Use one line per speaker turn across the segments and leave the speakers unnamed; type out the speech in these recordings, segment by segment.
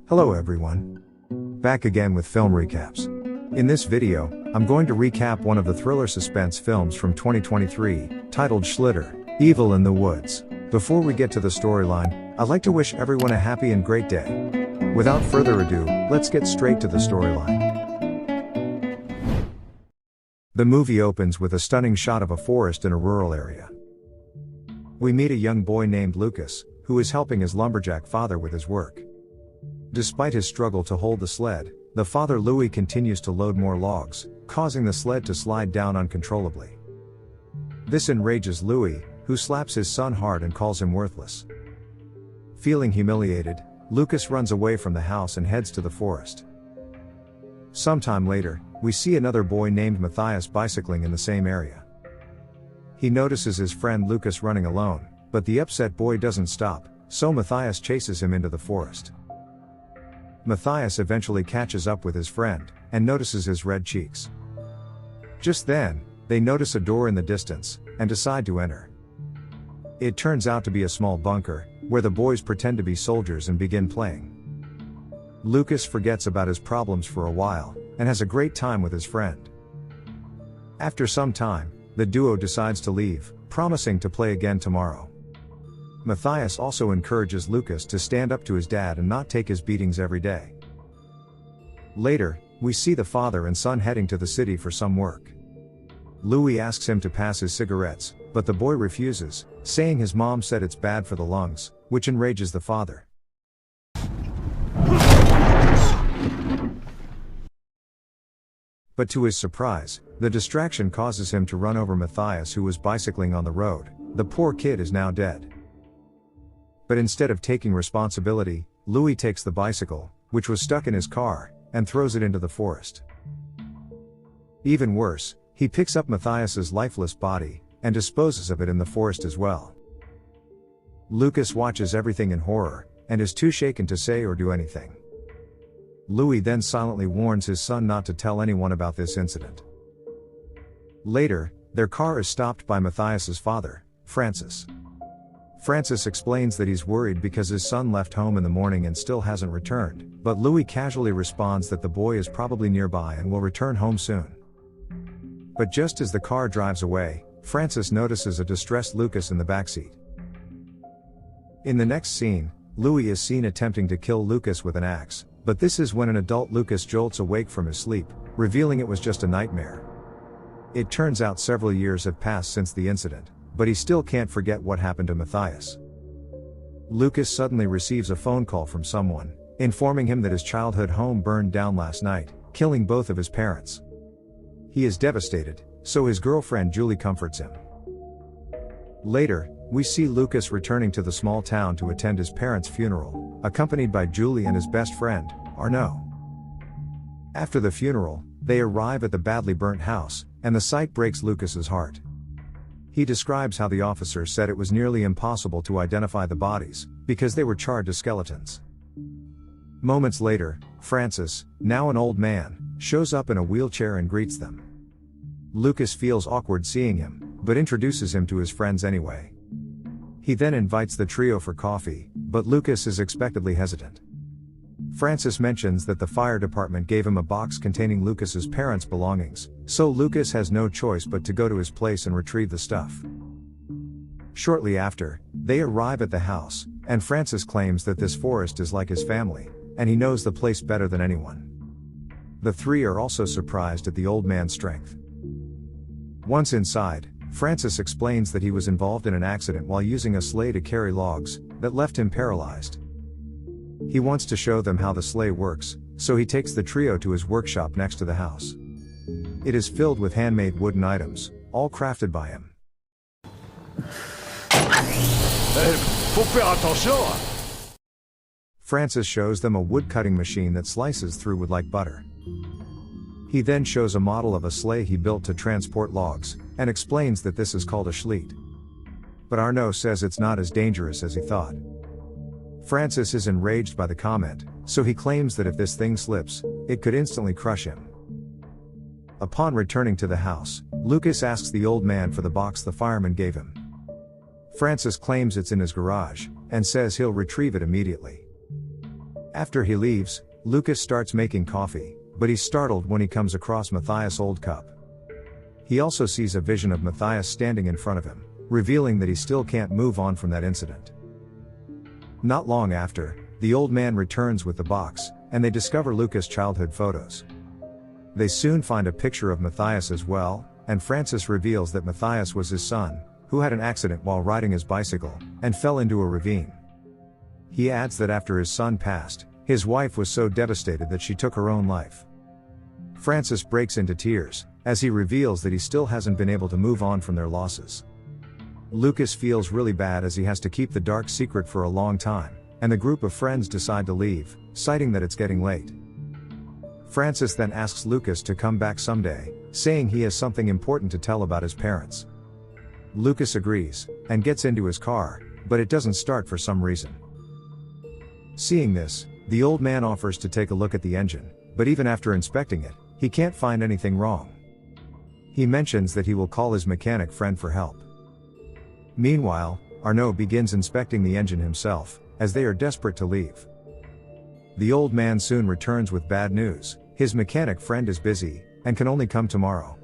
Hello everyone. Back again with film recaps. In this video, I'm going to recap one of the thriller suspense films from 2023, titled Schlitter, Evil in the Woods. Before we get to the storyline, I'd like to wish everyone a happy and great day. Without further ado, let's get straight to the storyline. The movie opens with a stunning shot of a forest in a rural area. We meet a young boy named Lucas, who is helping his lumberjack father with his work. Despite his struggle to hold the sled, the father Louis continues to load more logs, causing the sled to slide down uncontrollably. This enrages Louis, who slaps his son hard and calls him worthless. Feeling humiliated, Lucas runs away from the house and heads to the forest. Sometime later, we see another boy named Matthias bicycling in the same area. He notices his friend Lucas running alone, but the upset boy doesn't stop, so Matthias chases him into the forest. Matthias eventually catches up with his friend, and notices his red cheeks. Just then, they notice a door in the distance, and decide to enter. It turns out to be a small bunker, where the boys pretend to be soldiers and begin playing. Lucas forgets about his problems for a while, and has a great time with his friend. After some time, the duo decides to leave, promising to play again tomorrow. Matthias also encourages Lucas to stand up to his dad and not take his beatings every day. Later, we see the father and son heading to the city for some work. Louis asks him to pass his cigarettes, but the boy refuses, saying his mom said it's bad for the lungs, which enrages the father. But to his surprise, the distraction causes him to run over Matthias, who was bicycling on the road. The poor kid is now dead. But instead of taking responsibility, Louis takes the bicycle, which was stuck in his car, and throws it into the forest. Even worse, he picks up Matthias's lifeless body, and disposes of it in the forest as well. Lucas watches everything in horror, and is too shaken to say or do anything. Louis then silently warns his son not to tell anyone about this incident. Later, their car is stopped by Matthias's father, Francis. Francis explains that he's worried because his son left home in the morning and still hasn't returned, but Louis casually responds that the boy is probably nearby and will return home soon. But just as the car drives away, Francis notices a distressed Lucas in the backseat. In the next scene, Louis is seen attempting to kill Lucas with an axe, but this is when an adult Lucas jolts awake from his sleep, revealing it was just a nightmare. It turns out several years have passed since the incident, but he still can't forget what happened to Matthias. Lucas suddenly receives a phone call from someone, informing him that his childhood home burned down last night, killing both of his parents. He is devastated, so his girlfriend Julie comforts him. Later, we see Lucas returning to the small town to attend his parents' funeral, accompanied by Julie and his best friend, Arnaud. After the funeral, they arrive at the badly burnt house, and the sight breaks Lucas's heart. He describes how the officers said it was nearly impossible to identify the bodies, because they were charred to skeletons. Moments later, Francis, now an old man, shows up in a wheelchair and greets them. Lucas feels awkward seeing him, but introduces him to his friends anyway. He then invites the trio for coffee, but Lucas is expectedly hesitant. Francis mentions that the fire department gave him a box containing Lucas's parents' belongings, so Lucas has no choice but to go to his place and retrieve the stuff. Shortly after, they arrive at the house, and Francis claims that this forest is like his family, and he knows the place better than anyone. The three are also surprised at the old man's strength. Once inside, Francis explains that he was involved in an accident while using a sleigh to carry logs, that left him paralyzed. He wants to show them how the sleigh works, so he takes the trio to his workshop next to the house. It is filled with handmade wooden items, all crafted by him.
Faut faire attention!
Francis shows them a wood-cutting machine that slices through wood like butter. He then shows a model of a sleigh he built to transport logs, and explains that this is called a schleet. But Arnaud says it's not as dangerous as he thought. Francis is enraged by the comment, so he claims that if this thing slips, it could instantly crush him. Upon returning to the house, Lucas asks the old man for the box the fireman gave him. Francis claims it's in his garage, and says he'll retrieve it immediately. After he leaves, Lucas starts making coffee, but he's startled when he comes across Matthias' old cup. He also sees a vision of Matthias standing in front of him, revealing that he still can't move on from that incident. Not long after, the old man returns with the box, and they discover Lucas' childhood photos. They soon find a picture of Matthias as well, and Francis reveals that Matthias was his son, who had an accident while riding his bicycle, and fell into a ravine. He adds that after his son passed, his wife was so devastated that she took her own life. Francis breaks into tears, as he reveals that he still hasn't been able to move on from their losses. Lucas feels really bad as he has to keep the dark secret for a long time, and the group of friends decide to leave, citing that it's getting late. Francis then asks Lucas to come back someday, saying he has something important to tell about his parents. Lucas agrees, and gets into his car, but it doesn't start for some reason. Seeing this, the old man offers to take a look at the engine, but even after inspecting it, he can't find anything wrong. He mentions that he will call his mechanic friend for help. Meanwhile, Arnaud begins inspecting the engine himself, as they are desperate to leave. The old man soon returns with bad news: his mechanic friend is busy, and can only come tomorrow.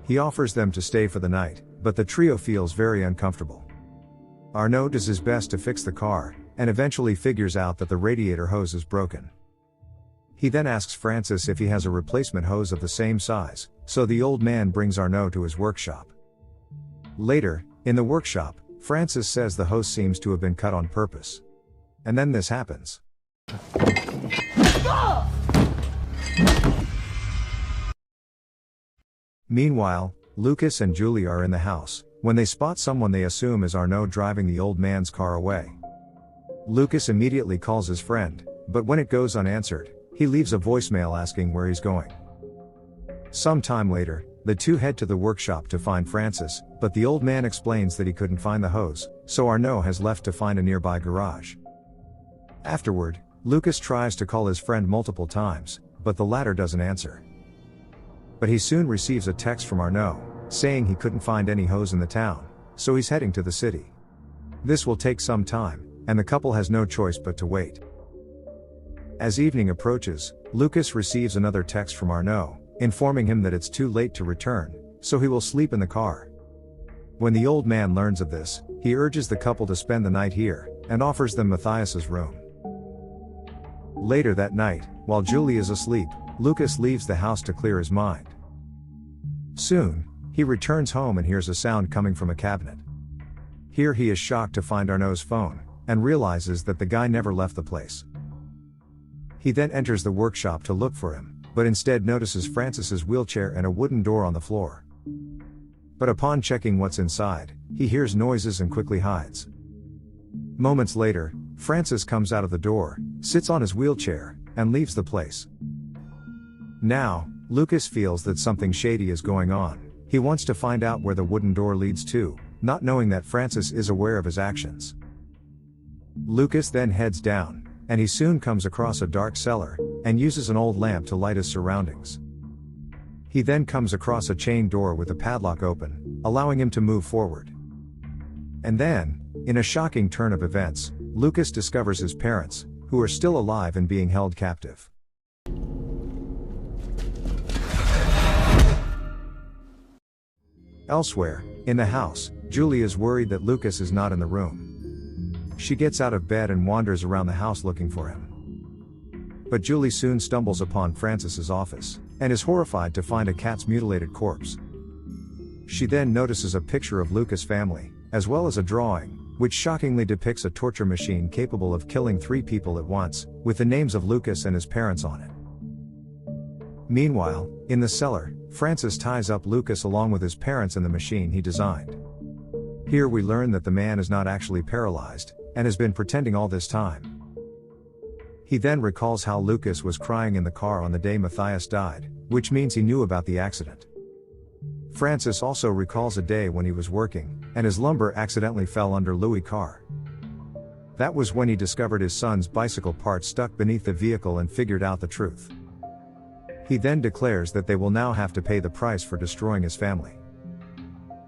He offers them to stay for the night, but the trio feels very uncomfortable. Arnaud does his best to fix the car, and eventually figures out that the radiator hose is broken. He then asks Francis if he has a replacement hose of the same size, so the old man brings Arnaud to his workshop. Later, in the workshop, Francis says the hose seems to have been cut on purpose. And then this happens. Meanwhile, Lucas and Julie are in the house, when they spot someone they assume is Arnaud driving the old man's car away. Lucas immediately calls his friend, but when it goes unanswered, he leaves a voicemail asking where he's going. Some time later, the two head to the workshop to find Francis, but the old man explains that he couldn't find the hose, so Arnaud has left to find a nearby garage. Afterward, Lucas tries to call his friend multiple times, but the latter doesn't answer. But he soon receives a text from Arnaud, saying he couldn't find any hose in the town, so he's heading to the city. This will take some time, and the couple has no choice but to wait. As evening approaches, Lucas receives another text from Arnaud, informing him that it's too late to return, so he will sleep in the car. When the old man learns of this, he urges the couple to spend the night here, and offers them Matthias's room. Later that night, while Julie is asleep, Lucas leaves the house to clear his mind. Soon, he returns home and hears a sound coming from a cabinet. Here he is shocked to find Arnaud's phone, and realizes that the guy never left the place. He then enters the workshop to look for him, but instead notices Francis's wheelchair and a wooden door on the floor. But upon checking what's inside, he hears noises and quickly hides. Moments later, Francis comes out of the door, sits on his wheelchair, and leaves the place. Now, Lucas feels that something shady is going on. He wants to find out where the wooden door leads to, not knowing that Francis is aware of his actions. Lucas then heads down, and he soon comes across a dark cellar, and uses an old lamp to light his surroundings. He then comes across a chain door with the padlock open, allowing him to move forward. And then, in a shocking turn of events, Lucas discovers his parents, who are still alive and being held captive. Elsewhere, in the house, Julie is worried that Lucas is not in the room. She gets out of bed and wanders around the house looking for him. But Julie soon stumbles upon Francis's office, and is horrified to find a cat's mutilated corpse. She then notices a picture of Lucas' family, as well as a drawing, which shockingly depicts a torture machine capable of killing 3 people at once, with the names of Lucas and his parents on it. Meanwhile, in the cellar, Francis ties up Lucas along with his parents in the machine he designed. Here we learn that the man is not actually paralyzed, and has been pretending all this time. He then recalls how Lucas was crying in the car on the day Matthias died, which means he knew about the accident. Francis also recalls a day when he was working, and his lumber accidentally fell under Louis' car. That was when he discovered his son's bicycle part stuck beneath the vehicle and figured out the truth. He then declares that they will now have to pay the price for destroying his family.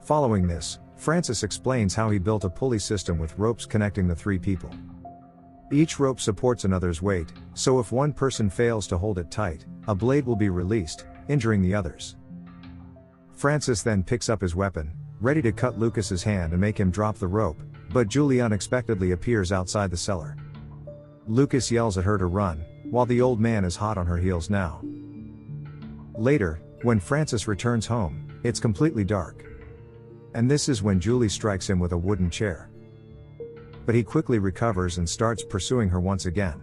Following this, Francis explains how he built a pulley system with ropes connecting the 3 people. Each rope supports another's weight, so if one person fails to hold it tight, a blade will be released, injuring the others. Francis then picks up his weapon, ready to cut Lucas's hand and make him drop the rope, but Julie unexpectedly appears outside the cellar. Lucas yells at her to run, while the old man is hot on her heels now. Later, when Francis returns home, it's completely dark. And this is when Julie strikes him with a wooden chair. But he quickly recovers and starts pursuing her once again.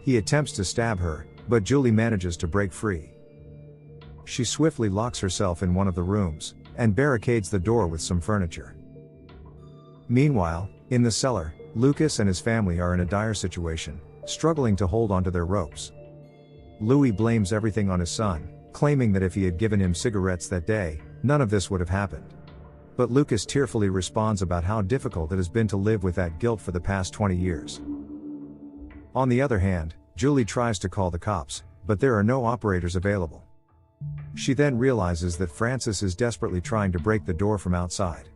He attempts to stab her, but Julie manages to break free. She swiftly locks herself in one of the rooms, and barricades the door with some furniture. Meanwhile, in the cellar, Lucas and his family are in a dire situation, struggling to hold onto their ropes. Louis blames everything on his son, claiming that if he had given him cigarettes that day, none of this would have happened. But Lucas tearfully responds about how difficult it has been to live with that guilt for the past 20 years. On the other hand, Julie tries to call the cops, but there are no operators available. She then realizes that Francis is desperately trying to break the door from outside.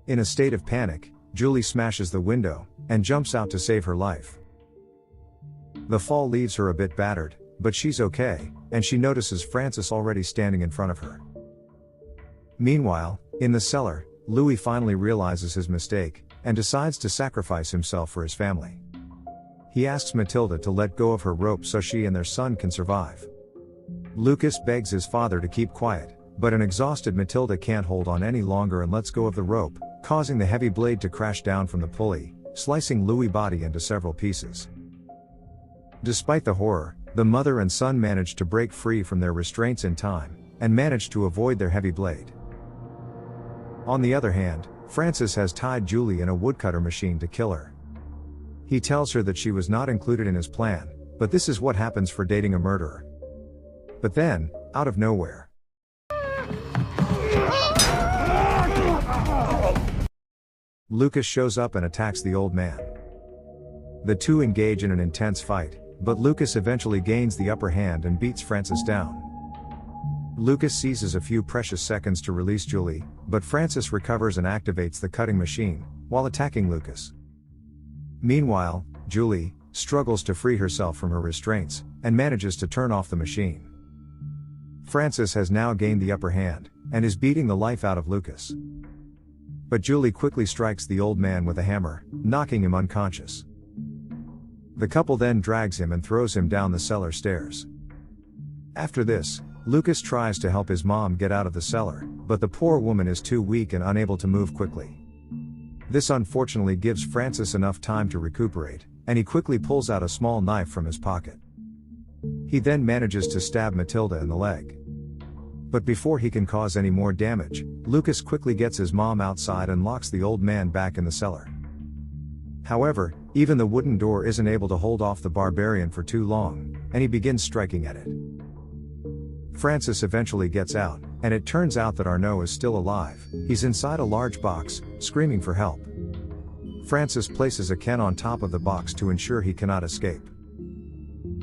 In a state of panic, Julie smashes the window, and jumps out to save her life. The fall leaves her a bit battered, but she's okay, and she notices Francis already standing in front of her. Meanwhile, in the cellar, Louis finally realizes his mistake, and decides to sacrifice himself for his family. He asks Matilda to let go of her rope so she and their son can survive. Lucas begs his father to keep quiet, but an exhausted Matilda can't hold on any longer and lets go of the rope, causing the heavy blade to crash down from the pulley, slicing Louis' body into several pieces. Despite the horror, the mother and son manage to break free from their restraints in time, and manage to avoid their heavy blade. On the other hand, Francis has tied Julie in a woodcutter machine to kill her. He tells her that she was not included in his plan, but this is what happens for dating a murderer. But then, out of nowhere, Lucas shows up and attacks the old man. The two engage in an intense fight, but Lucas eventually gains the upper hand and beats Francis down. Lucas seizes a few precious seconds to release Julie, but Francis recovers and activates the cutting machine, while attacking Lucas. Meanwhile, Julie struggles to free herself from her restraints, and manages to turn off the machine. Francis has now gained the upper hand, and is beating the life out of Lucas. But Julie quickly strikes the old man with a hammer, knocking him unconscious. The couple then drags him and throws him down the cellar stairs. After this, Lucas tries to help his mom get out of the cellar, but the poor woman is too weak and unable to move quickly. This unfortunately gives Francis enough time to recuperate, and he quickly pulls out a small knife from his pocket. He then manages to stab Matilda in the leg. But before he can cause any more damage, Lucas quickly gets his mom outside and locks the old man back in the cellar. However, even the wooden door isn't able to hold off the barbarian for too long, and he begins striking at it. Francis eventually gets out, and it turns out that Arnaud is still alive. He's inside a large box, screaming for help. Francis places a Ken on top of the box to ensure he cannot escape.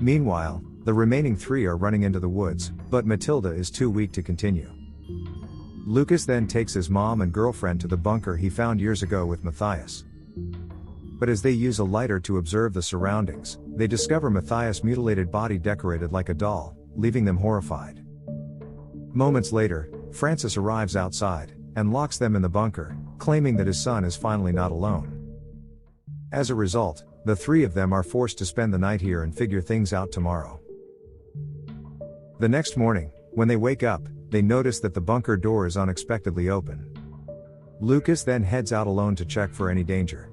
Meanwhile, the remaining three are running into the woods, but Matilda is too weak to continue. Lucas then takes his mom and girlfriend to the bunker he found years ago with Matthias. But as they use a lighter to observe the surroundings, they discover Matthias' mutilated body decorated like a doll, leaving them horrified. Moments later, Francis arrives outside, and locks them in the bunker, claiming that his son is finally not alone. As a result, the three of them are forced to spend the night here and figure things out tomorrow. The next morning, when they wake up, they notice that the bunker door is unexpectedly open. Lucas then heads out alone to check for any danger.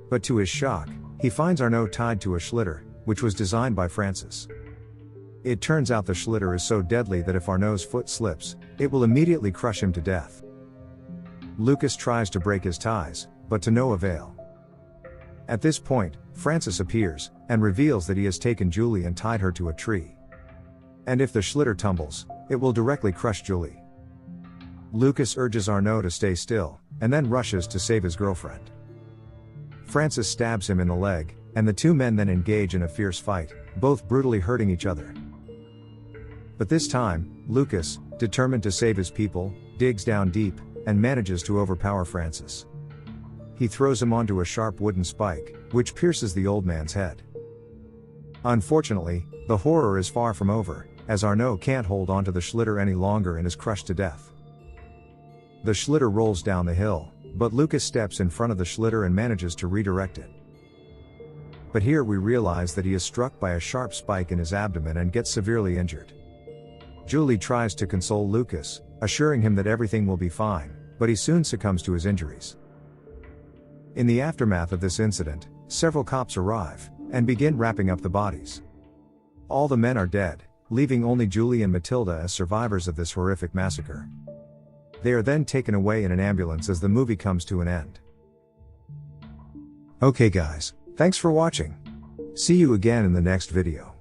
But to his shock, he finds Arnaud tied to a schlitter, which was designed by Francis. It turns out the schlitter is so deadly that if Arnaud's foot slips, it will immediately crush him to death. Lucas tries to break his ties, but to no avail. At this point, Francis appears, and reveals that he has taken Julie and tied her to a tree. And if the schlitter tumbles, it will directly crush Julie. Lucas urges Arnaud to stay still, and then rushes to save his girlfriend. Francis stabs him in the leg, and the two men then engage in a fierce fight, both brutally hurting each other. But this time, Lucas, determined to save his people, digs down deep, and manages to overpower Francis. he throws him onto a sharp wooden spike, which pierces the old man's head. Unfortunately, the horror is far from over, as Arnaud can't hold onto the Schlitter any longer and is crushed to death. The Schlitter rolls down the hill, but Lucas steps in front of the Schlitter and manages to redirect it. But here we realize that he is struck by a sharp spike in his abdomen and gets severely injured. Julie tries to console Lucas, assuring him that everything will be fine, but he soon succumbs to his injuries. In the aftermath of this incident, several cops arrive and begin wrapping up the bodies. All the men are dead, leaving only Julie and Matilda as survivors of this horrific massacre. They are then taken away in an ambulance as the movie comes to an end. Okay guys, thanks for watching. See you again in the next video.